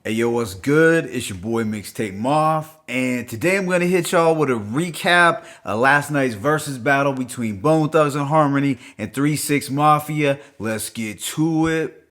Hey yo, what's good? It's your boy Mixtape Moth, and today I'm gonna hit y'all with a recap of last night's versus battle between Bone Thugs and Harmony and 3-6 Mafia. Let's get to it.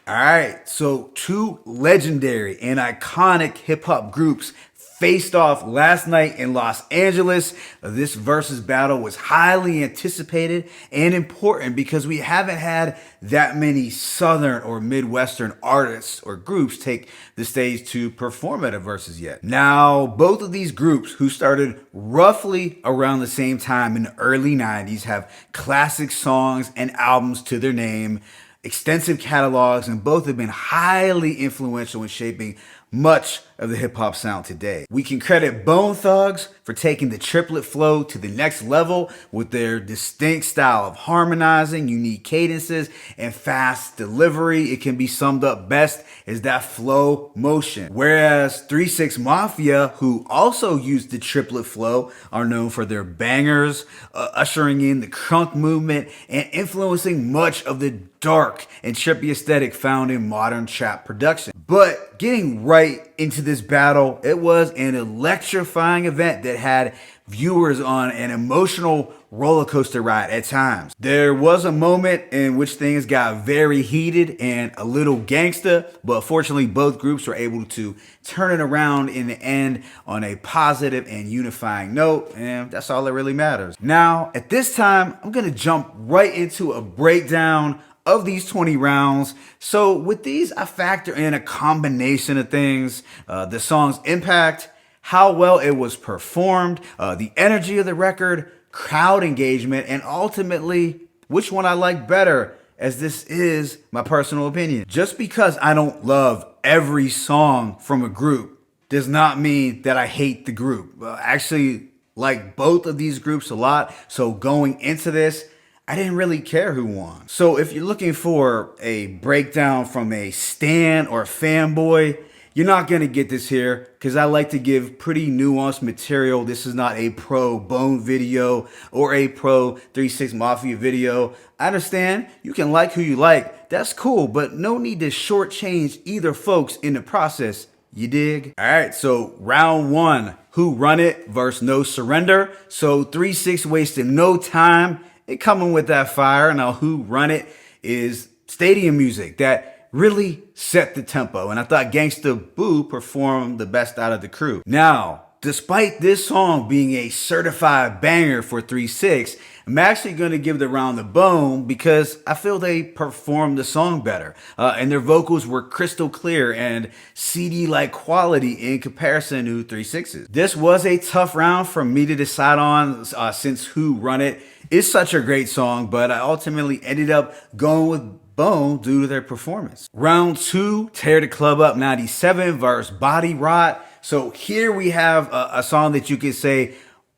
Alright, so two legendary and iconic hip hop groups faced off last night in Los Angeles. This versus battle was highly anticipated and important because we haven't had that many Southern or Midwestern artists or groups take the stage to perform at a versus yet. Now, both of these groups, who started roughly around the same time in the early 90s, have classic songs and albums to their name, extensive catalogs, and both have been highly influential in shaping much of the hip hop sound today. We can credit Bone Thugs for taking the triplet flow to the next level with their distinct style of harmonizing, unique cadences, and fast delivery. It can be summed up best as that flow motion. Whereas 3-6 Mafia, who also used the triplet flow, are known for their bangers, ushering in the crunk movement and influencing much of the dark and trippy aesthetic found in modern trap production. But getting right into this battle, it was an electrifying event that had viewers on an emotional roller coaster ride at times. There was a moment in which things got very heated and a little gangsta, but fortunately both groups were able to turn it around in the end on a positive and unifying note, and that's all that really matters. Now, at this time, I'm gonna jump right into a breakdown of these 20 rounds. So with these, I factor in a combination of things: the song's impact, how well it was performed, the energy of the record, crowd engagement, and ultimately which one I like better, as this is my personal opinion. Just because I don't love every song from a group does not mean that I hate the group. I actually like both of these groups a lot, so going into this, I didn't really care who won. So if you're looking for a breakdown from a stan or fanboy, you're not gonna get this here, because I like to give pretty nuanced material. This is not a pro Bone video or a pro 3-6 Mafia video. I understand you can like who you like, that's cool, but no need to shortchange either folks in the process. You dig? All right, so round one, Who Run It versus No Surrender. So 3-6 wasted no time. It coming with that fire. Now, Who Run It is stadium music that really set the tempo, and I thought Gangsta Boo performed the best out of the crew. Now, despite this song being a certified banger for 3-6, I'm actually going to give the round to Bone because I feel they performed the song better, and their vocals were crystal clear and CD-like quality in comparison to 3-6's. This was a tough round for me to decide on, since Who Run It is such a great song, but I ultimately ended up going with Bone due to their performance. Round two, Tear the Club Up 97 versus Body Rot. So here we have a song that you could say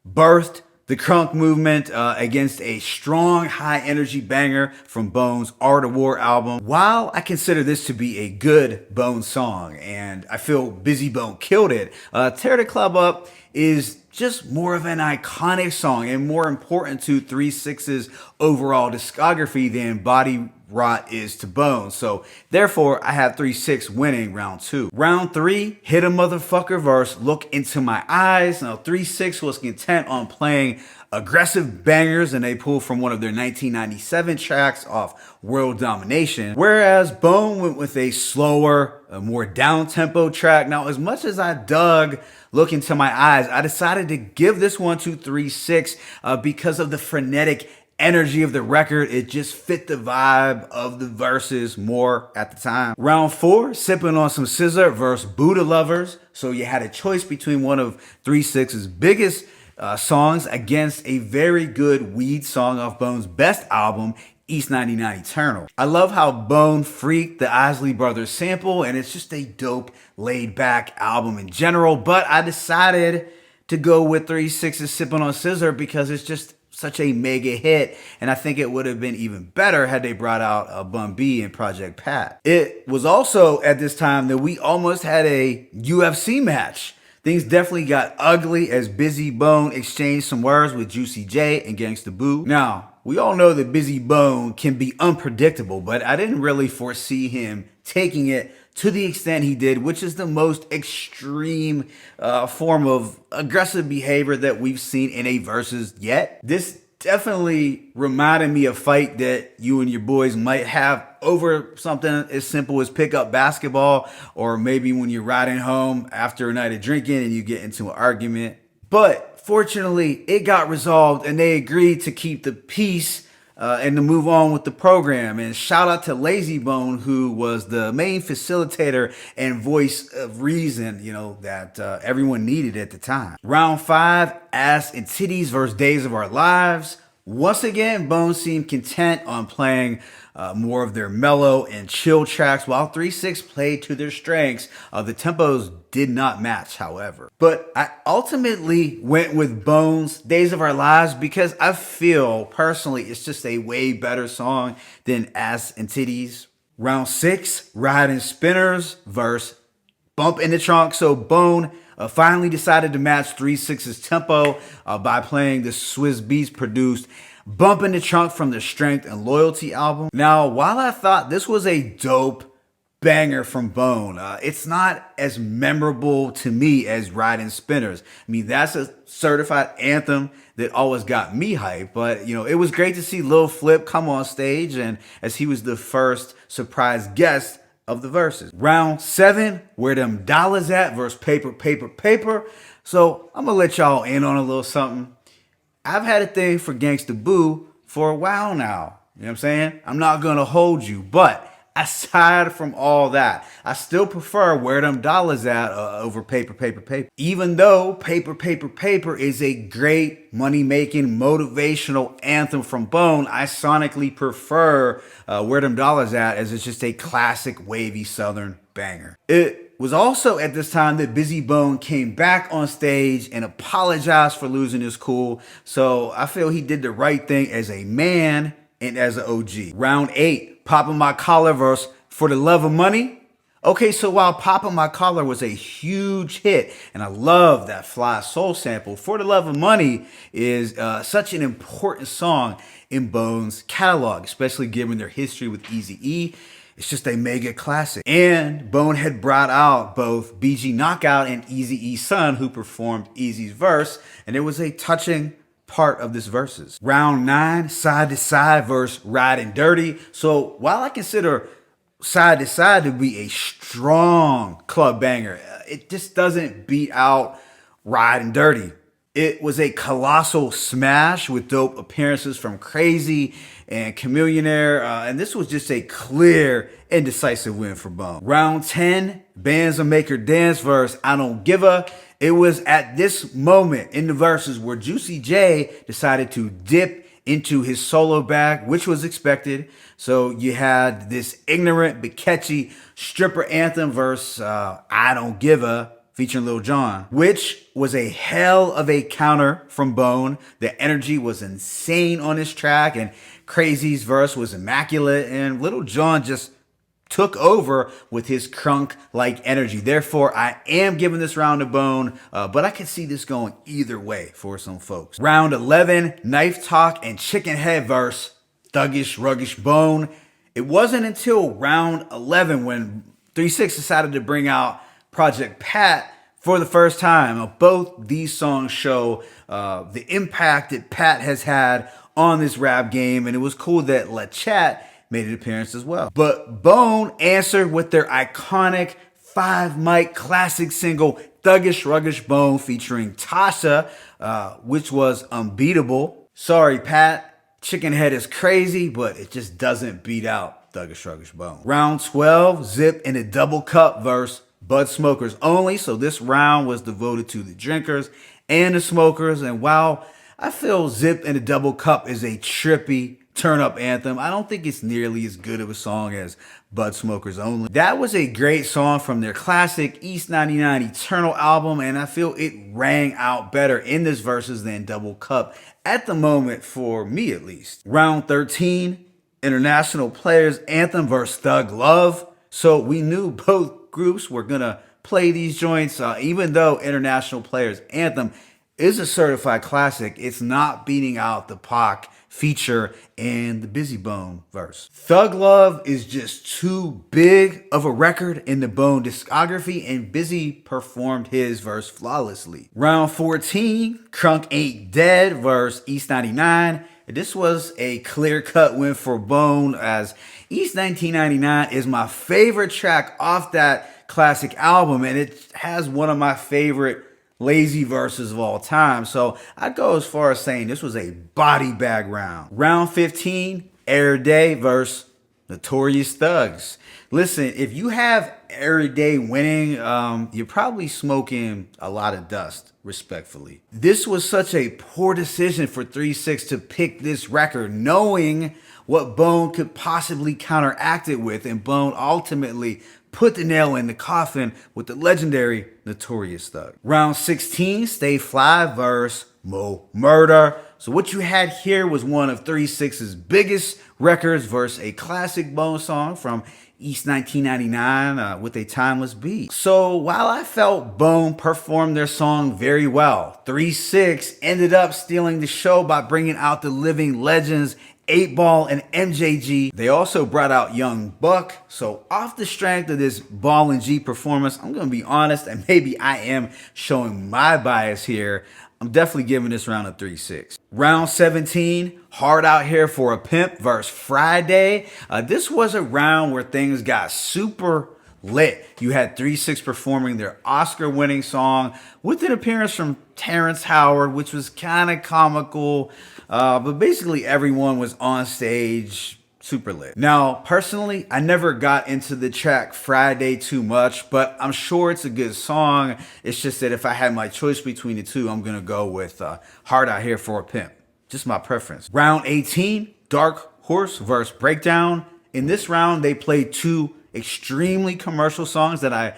birthed the crunk movement against a strong, high energy banger from Bone's Art of War album. While I consider this to be a good Bone song, and I feel Busy Bone killed it, Tear the Club Up is just more of an iconic song and more important to 3-6's overall discography than Body Rot is to Bone. So therefore, I have 3-6 winning round two. Round three, Hit a Motherfucker versus Look Into My Eyes. Now 3-6 was content on playing aggressive bangers, and they pulled from one of their 1997 tracks off World Domination, whereas Bone went with a slower, a more down-tempo track. Now, as much as I dug Look Into My Eyes, I decided to give this one to 3-6 because of the frenetic energy of the record. It just fit the vibe of the verses more at the time. Round four, Sipping on Some Scissor versus Buddha Lovers. So you had a choice between one of 3-6's biggest songs against a very good weed song off Bone's best album, East 99 Eternal. I love how Bone freaked the Isley Brothers sample, and it's just a dope, laid-back album in general, but I decided to go with 3-6's Sipping on Scissor because it's just such a mega hit, and I think it would have been even better had they brought out Bun B and Project Pat. It was also at this time that we almost had a UFC match. Things definitely got ugly as Busy Bone exchanged some words with Juicy J and Gangsta Boo. Now, we all know that Busy Bone can be unpredictable, but I didn't really foresee him taking it to the extent he did, which is the most extreme form of aggressive behavior that we've seen in a versus yet. This definitely reminded me of a fight that you and your boys might have over something as simple as pickup basketball, or maybe when you're riding home after a night of drinking and you get into an argument. But fortunately, it got resolved and they agreed to keep the peace and to move on with the program. And shout out to Lazy Bone, who was the main facilitator and voice of reason, that everyone needed at the time. Round 5, Ass and Titties versus Days of Our Lives. Once again, Bone seemed content on playing more of their mellow and chill tracks, while 3-6 played to their strengths. The tempos did not match, however. But I ultimately went with Bone's Days of Our Lives because I feel, personally, it's just a way better song than Ass and Titties. Round 6, Riding Spinners versus Bump in the Trunk. So Bone finally decided to match 3-6's tempo by playing the Swizz Beatz produced Bump in the Trunk from the Strength and Loyalty album. Now, while I thought this was a dope banger from Bone, it's not as memorable to me as Riding Spinners. I mean, that's a certified anthem that always got me hyped, but it was great to see Lil Flip come on stage, and as he was the first surprise guest of the verses. Round 7, Where Them Dollars At versus Paper, Paper, Paper. So I'm gonna let y'all in on a little something. I've had a thing for Gangsta Boo for a while now. You know what I'm saying? I'm not gonna hold you, but aside from all that, I still prefer Where Them Dollars At over Paper, Paper, Paper. Even though Paper, Paper, Paper is a great money-making motivational anthem from Bone, I sonically prefer Where Them Dollars At, as it's just a classic wavy Southern banger. It was also at this time that Busy Bone came back on stage and apologized for losing his cool. So I feel he did the right thing as a man and as an OG. Round 8, Poppin' My Collar versus For the Love of Money. Okay, so while Poppin' My Collar was a huge hit, and I love that Fly Soul sample, For the Love of Money is such an important song in Bone's catalog, especially given their history with Eazy-E. It's just a mega classic. And Bone had brought out both BG Knockout and Eazy-E's son, who performed Eazy's verse, and it was a touching part of this verses. Round 9, Side to Side versus Riding Dirty. So while I consider Side to Side to be a strong club banger, it just doesn't beat out Riding Dirty. It was a colossal smash with dope appearances from Crazy and Chameleonaire, and this was just a clear and decisive win for Bone. Round 10, Bands of Make Her Dance versus I Don't Give a. It was at this moment in the verses where Juicy J decided to dip into his solo bag, which was expected. So you had this ignorant but catchy stripper anthem versus I Don't Give a, featuring Lil Jon, which was a hell of a counter from Bone. The energy was insane on this track, and Crazy's verse was immaculate, and Lil Jon just took over with his crunk-like energy. Therefore, I am giving this round to Bone, but I can see this going either way for some folks. Round 11, Knife Talk and Chicken Head verse Thuggish Ruggish Bone. It wasn't until round 11 when 3-6 decided to bring out Project Pat for the first time. Both these songs show the impact that Pat has had on this rap game, and it was cool that La Chat made an appearance as well. But Bone answered with their iconic 5-mic classic single Thuggish Ruggish Bone featuring Tasha, which was unbeatable. Sorry, Pat, Chicken Head is crazy, but it just doesn't beat out Thuggish Ruggish Bone. Round 12, Zip in a Double Cup verse Bud Smokers Only. So this round was devoted to the drinkers and the smokers. And while I feel Zip in a Double Cup is a trippy turn-up anthem, I don't think it's nearly as good of a song as Bud Smokers Only. That was a great song from their classic East 99 Eternal album, and I feel it rang out better in this verses than Double Cup at the moment, for me at least. Round 13, International Players Anthem versus Thug Love. So we knew both groups were gonna play these joints, even though International Players Anthem is a certified classic. It's not beating out the Pac feature and the Busy Bone verse. Thug Love is just too big of a record in the Bone discography, and Busy performed his verse flawlessly. Round 14, Crunk Ain't Dead verse East 99. This was a clear-cut win for Bone, as East 1999 is my favorite track off that classic album, and it has one of my favorite lazy verses of all time. So I'd go as far as saying this was a body bag round. Round 15, Every Day versus Notorious Thugs. Listen, if you have Every Day winning, you're probably smoking a lot of dust, respectfully. This was such a poor decision for 3 6 to pick this record, knowing what Bone could possibly counteract it with, and Bone ultimately put the nail in the coffin with the legendary Notorious Thug. Round 16, Stay Fly versus Mo Murder. So what you had here was one of 3 6's biggest records versus a classic Bone song from East 1999 with a timeless beat. So while I felt Bone performed their song very well, 3 6 ended up stealing the show by bringing out the living legends 8 Ball and MJG. They also brought out Young Buck. So off the strength of this Ball and G performance, I'm gonna be honest, and maybe I am showing my bias here, I'm definitely giving this round a 3 6. Round 17, Hard Out Here for a Pimp versus Friday. This was a round where things got super lit. You had 3 6 performing their Oscar-winning song with an appearance from Terrence Howard, which was kind of comical, but basically everyone was on stage super lit. Now, personally, I never got into the track Friday too much, but I'm sure it's a good song. It's just that if I had my choice between the two, I'm gonna go with Hard Out Here for a Pimp. Just my preference. Round 18, Dark Horse versus Breakdown. In this round, they played 2 extremely commercial songs that I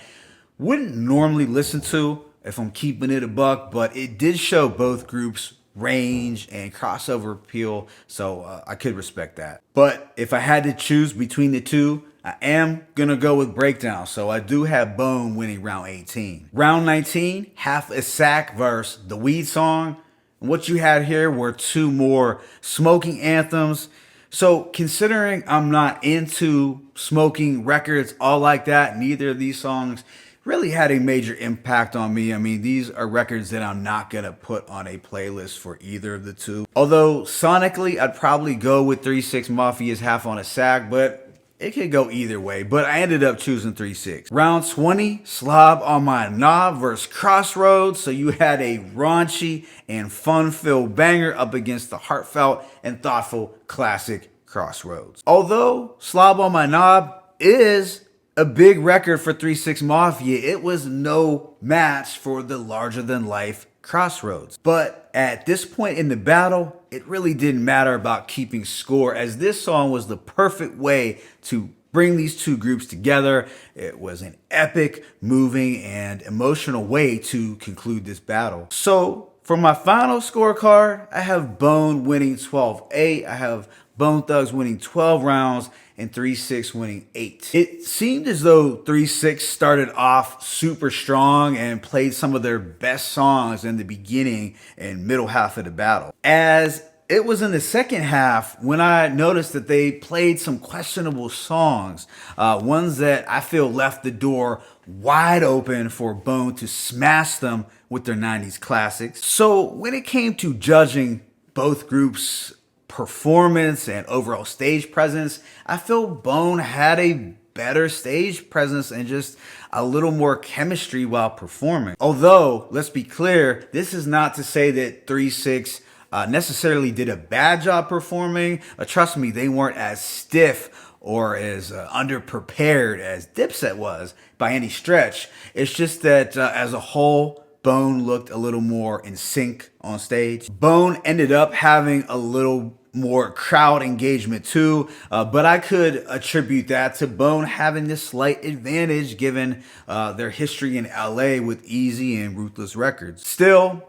wouldn't normally listen to if I'm keeping it a buck, but it did show both groups range and crossover appeal, so I could respect that. But if I had to choose between the two, I am gonna go with Breakdown, so I do have Bone winning round 18. Round 19, Half a Sack versus The Weed Song. And what you had here were 2 more smoking anthems. So considering I'm not into smoking records all like that, neither of these songs really had a major impact on me. I mean, these are records that I'm not gonna put on a playlist for either of the two. Although sonically, I'd probably go with 3 6 Mafia's Half on a Sack, but it could go either way. But I ended up choosing 3 6. Round 20, Slob on My Knob versus Crossroads. So you had a raunchy and fun-filled banger up against the heartfelt and thoughtful classic Crossroads. Although Slob on My Knob is a big record for 3 6 Mafia, it was no match for the larger-than-life Crossroads. But at this point in the battle, it really didn't matter about keeping score, as this song was the perfect way to bring these two groups together. It was an epic, moving, and emotional way to conclude this battle. So for my final scorecard, I have Bone winning 12-8. I have Bone Thugs winning 12 rounds and 3 6 winning 8. It seemed as though 3 6 started off super strong and played some of their best songs in the beginning and middle half of the battle. As it was in the second half when I noticed that they played some questionable songs, ones that I feel left the door wide open for Bone to smash them with their 90s classics. So when it came to judging both groups' performance and overall stage presence, I feel Bone had a better stage presence and just a little more chemistry while performing. Although, let's be clear, this is not to say that 3 6 necessarily did a bad job performing. Trust me, they weren't as stiff or as underprepared as Dipset was by any stretch. It's just that as a whole, Bone looked a little more in sync on stage. Bone ended up having a little more crowd engagement too, but I could attribute that to Bone having this slight advantage given their history in LA with Easy and Ruthless Records. Still,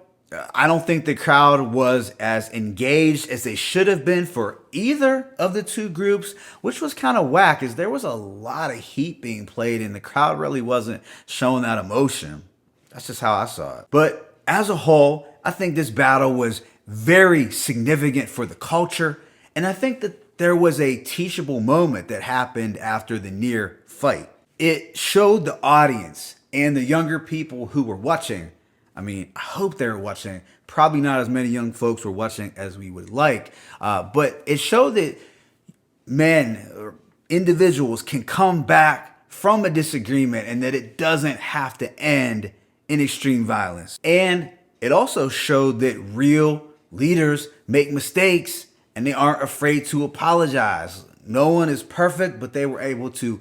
I don't think the crowd was as engaged as they should have been for either of the two groups, which was kind of whack, as there was a lot of heat being played and the crowd really wasn't showing that emotion. That's just how I saw it. But as a whole, I think this battle was very significant for the culture. And I think that there was a teachable moment that happened after the near fight. It showed the audience and the younger people who were watching. I mean, I hope they were watching. Probably not as many young folks were watching as we would like. But it showed that men or individuals can come back from a disagreement and that it doesn't have to end in extreme violence. And it also showed that real leaders make mistakes and they aren't afraid to apologize. No one is perfect, but they were able to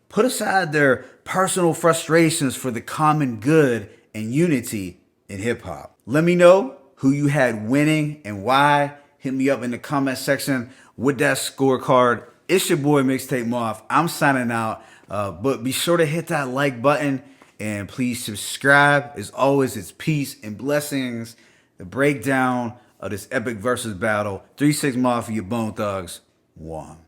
put aside their personal frustrations for the common good and unity in hip hop. Let me know who you had winning and why. Hit me up in the comment section with that scorecard. It's your boy Mixtape Moth. I'm signing out, but be sure to hit that like button and please subscribe. As always, it's peace and blessings. The breakdown of this epic versus battle. 3-6 Mafia, Bone Thugs, 1.